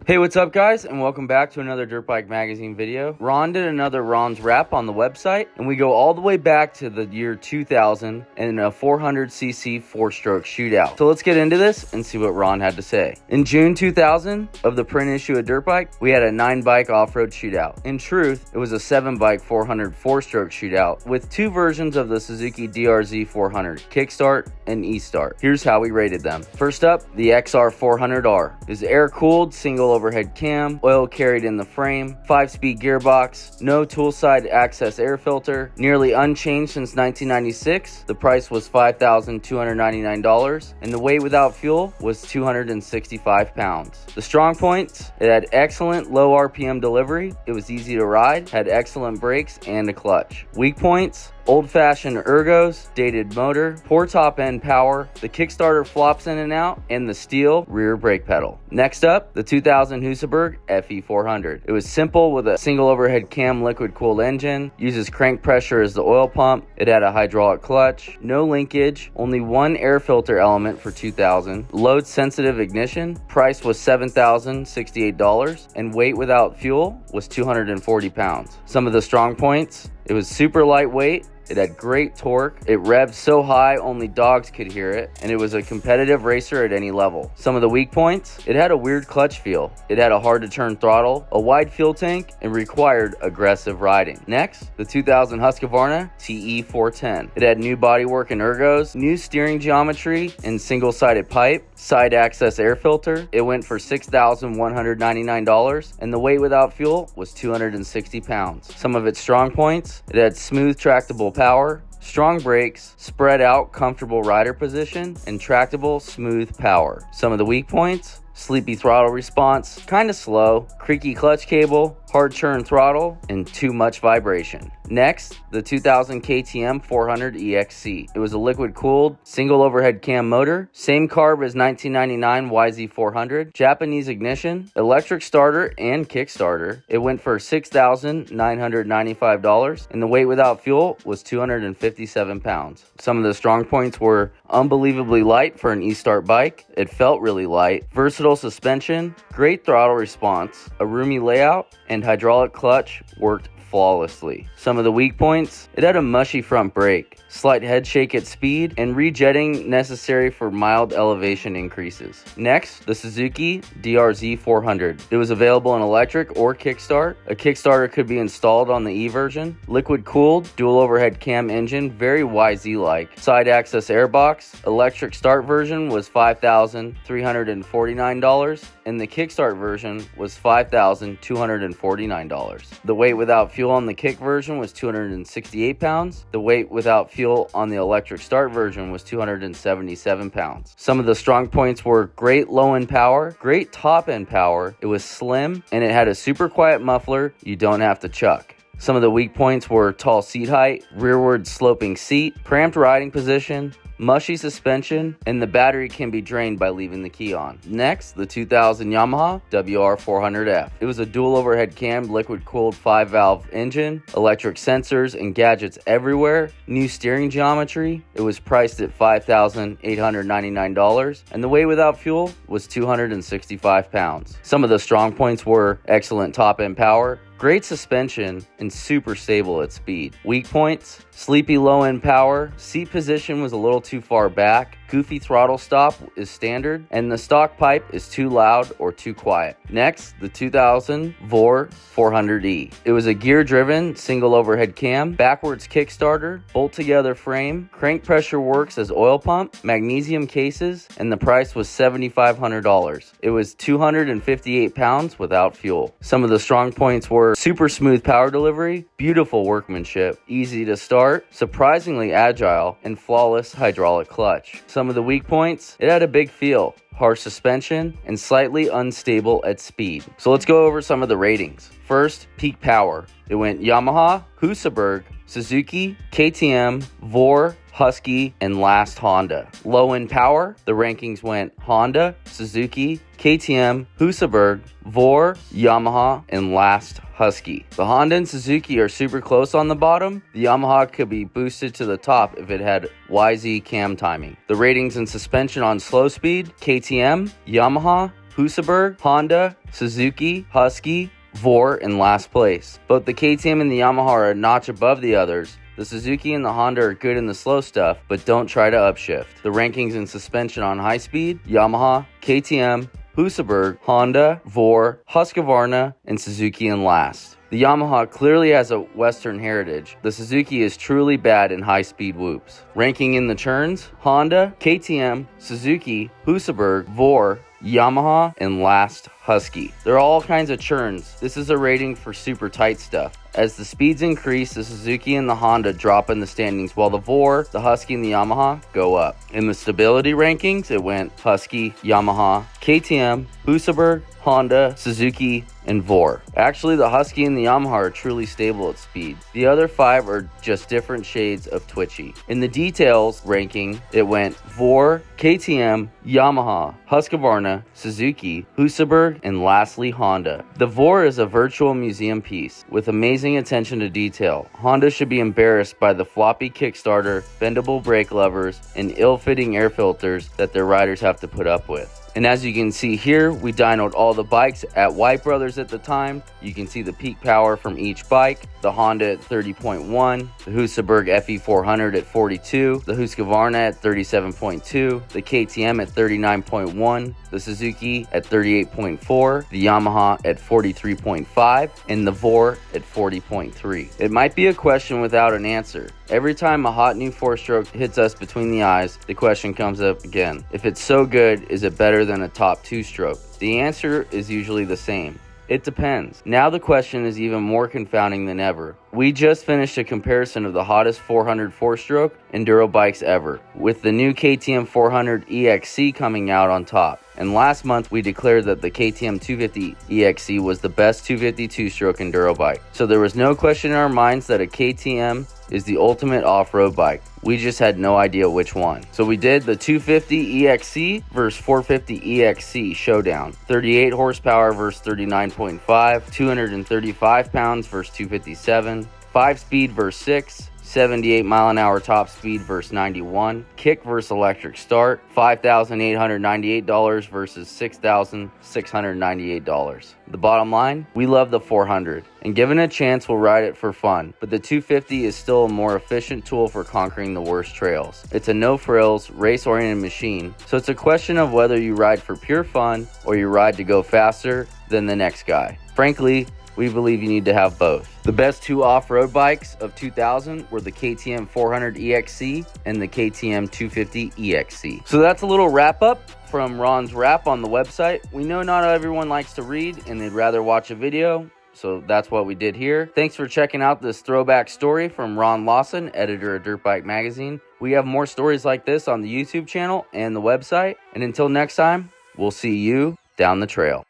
Hey, what's up guys, and welcome back to another Dirt Bike Magazine video. Ron did another Ron's Wrap on the website, and we go all the way back to the year 2000 and a 400cc four-stroke shootout. So let's get into this and see what Ron had to say. In June 2000 of the print issue of Dirt Bike, we had a 9-bike off-road shootout. In truth, it was a 7-bike 400 four-stroke shootout with two versions of the Suzuki DR-Z400, kickstart and e-start. Here's how we rated them. First up, the XR400R is air-cooled, single overhead cam, oil carried in the frame, 5-speed gearbox, no tool side access air filter, nearly unchanged since 1996. The price was $5,299 and the weight without fuel was 265 pounds. The strong points: it had excellent low RPM delivery, it was easy to ride, had excellent brakes and a clutch. Weak points: old-fashioned ergos, dated motor, poor top-end power, the Kickstarter flops in and out, and the steel rear brake pedal. Next up, the 2000 Husaberg FE400. It was simple with a single overhead cam liquid-cooled engine, uses crank pressure as the oil pump, it had a hydraulic clutch, no linkage, only one air filter element for 2000, load-sensitive ignition, price was $7,068, and weight without fuel was 240 pounds. Some of the strong points: it was super lightweight, it had great torque, it revved so high only dogs could hear it, and it was a competitive racer at any level. Some of the weak points: it had a weird clutch feel, it had a hard to turn throttle, a wide fuel tank, and required aggressive riding. Next, the 2000 Husqvarna TE410. It had new bodywork and ergos, new steering geometry and single-sided pipe, side access air filter. It went for $6,199 and the weight without fuel was 260 pounds. Some of its strong points: it had smooth tractable power, strong brakes, spread out comfortable rider position, and tractable smooth power. Some of the weak points: sleepy throttle response, kinda slow, creaky clutch cable, hard turn throttle, and too much vibration. Next, the 2000 KTM 400 EXC. It was a liquid-cooled, single overhead cam motor, same carb as 1999 YZ400, Japanese ignition, electric starter and kickstarter. It went for $6,995 and the weight without fuel was 257 pounds. Some of the strong points were unbelievably light for an e-start bike. It felt really light, versatile suspension, great throttle response, a roomy layout, and hydraulic clutch worked flawlessly. Some of the weak points: it had a mushy front brake, slight head shake at speed, and rejetting necessary for mild elevation increases. Next, the Suzuki DR-Z400. It was available in electric or kickstart. A kickstarter could be installed on the E version. Liquid cooled, dual overhead cam engine, very YZ-like. Side access airbox. Electric start version was $5,349 and the kickstart version was $5,249. The weight without fuel on the kick version was 268 pounds. The weight without fuel on the electric start version was 277 pounds. Some of the strong points were great low-end power, great top-end power, it was slim, and it had a super quiet muffler you don't have to chuck. Some of the weak points were tall seat height, rearward sloping seat, cramped riding position, mushy suspension, and the battery can be drained by leaving the key on. Next, the 2000 Yamaha WR400F. It was a dual overhead cam liquid cooled 5-valve engine, electric sensors and gadgets everywhere, new steering geometry. It was priced at $5,899 and the weight without fuel was 265 pounds. Some of the strong points were excellent top-end power, great suspension, and super stable at speed. Weak points: sleepy low-end power, seat position was a little too far back, goofy throttle stop is standard, and the stock pipe is too loud or too quiet. Next, the 2000 VOR 400E. It was a gear-driven, single overhead cam, backwards kickstarter, bolt-together frame, crank pressure works as oil pump, magnesium cases, and the price was $7,500. It was 258 pounds without fuel. Some of the strong points were super smooth power delivery, beautiful workmanship, easy to start, surprisingly agile, and flawless hydraulic clutch. Some of the weak points: it had a big feel, harsh suspension, and slightly unstable at speed. So let's go over some of the ratings. First, peak power. It went Yamaha, Husaberg, Suzuki, KTM, VOR, Husky, and last Honda. Low-end power, the rankings went Honda, Suzuki, KTM, Husaberg, VOR, Yamaha, and last Husky. The Honda and Suzuki are super close on the bottom. The Yamaha could be boosted to the top if it had YZ cam timing. The ratings and suspension on slow speed: KTM, Yamaha, Husaberg, Honda, Suzuki, Husky, VOR in last place. Both the KTM and the Yamaha are a notch above the others. The Suzuki and the Honda are good in the slow stuff, but don't try to upshift. The rankings in suspension on high speed: Yamaha, KTM, Husaberg, Honda, VOR, Husqvarna, and Suzuki in last. The Yamaha clearly has a Western heritage. The Suzuki is truly bad in high-speed whoops. Ranking in the turns: Honda, KTM, Suzuki, Husaberg, VOR, Yamaha, and last, Husky. There are all kinds of churns. This is a rating for super tight stuff. As the speeds increase, the Suzuki and the Honda drop in the standings, while the VOR, the Husky, and the Yamaha go up. In the stability rankings, it went Husky, Yamaha, KTM, Husaberg, Honda, Suzuki, and VOR. Actually, the Husky and the Yamaha are truly stable at speed. The other 5 are just different shades of twitchy. In the details ranking, it went VOR, KTM, Yamaha, Husqvarna, Suzuki, Husaberg, and lastly Honda. The VOR is a virtual museum piece with amazing attention to detail. Honda should be embarrassed by the floppy kickstarter, bendable brake levers, and ill-fitting air filters that their riders have to put up with. And as you can see here, we dynoed all the bikes at White Brothers at the time. You can see the peak power from each bike: the Honda at 30.1, the Husaberg FE400 at 42, the Husqvarna at 37.2, the KTM at 39.1, the Suzuki at 38.4, the Yamaha at 43.5, and the VOR at 40.3. It might be a question without an answer. Every time a hot new 4-stroke hits us between the eyes, the question comes up again: if it's so good, is it better than a top 2-stroke? The answer is usually the same: it depends. Now the question is even more confounding than ever. We just finished a comparison of the hottest 400 4-stroke enduro bikes ever, with the new KTM 400 EXC coming out on top. And last month we declared that the KTM 250 EXC was the best 250 2-stroke enduro bike. So there was no question in our minds that a KTM is the ultimate off-road bike. We just had no idea which one. So we did the 250 EXC versus 450 EXC showdown. 38 horsepower versus 39.5, 235 pounds versus 257, 5-speed versus 6, 78 mile an hour top speed versus 91, kick versus electric start, $5,898 versus $6,698. The bottom line: we love the 400, and given a chance we'll ride it for fun, but the 250 is still a more efficient tool for conquering the worst trails. It's a no-frills, race-oriented machine, so it's a question of whether you ride for pure fun or you ride to go faster than the next guy. Frankly, we believe you need to have both. The best 2 off-road bikes of 2000 were the KTM 400 EXC and the KTM 250 EXC. So that's a little wrap up from Ron's wrap on the website. We know not everyone likes to read and they'd rather watch a video, so that's what we did here. Thanks for checking out this throwback story from Ron Lawson, editor of Dirtbike Magazine. We have more stories like this on the YouTube channel and the website. And until next time, we'll see you down the trail.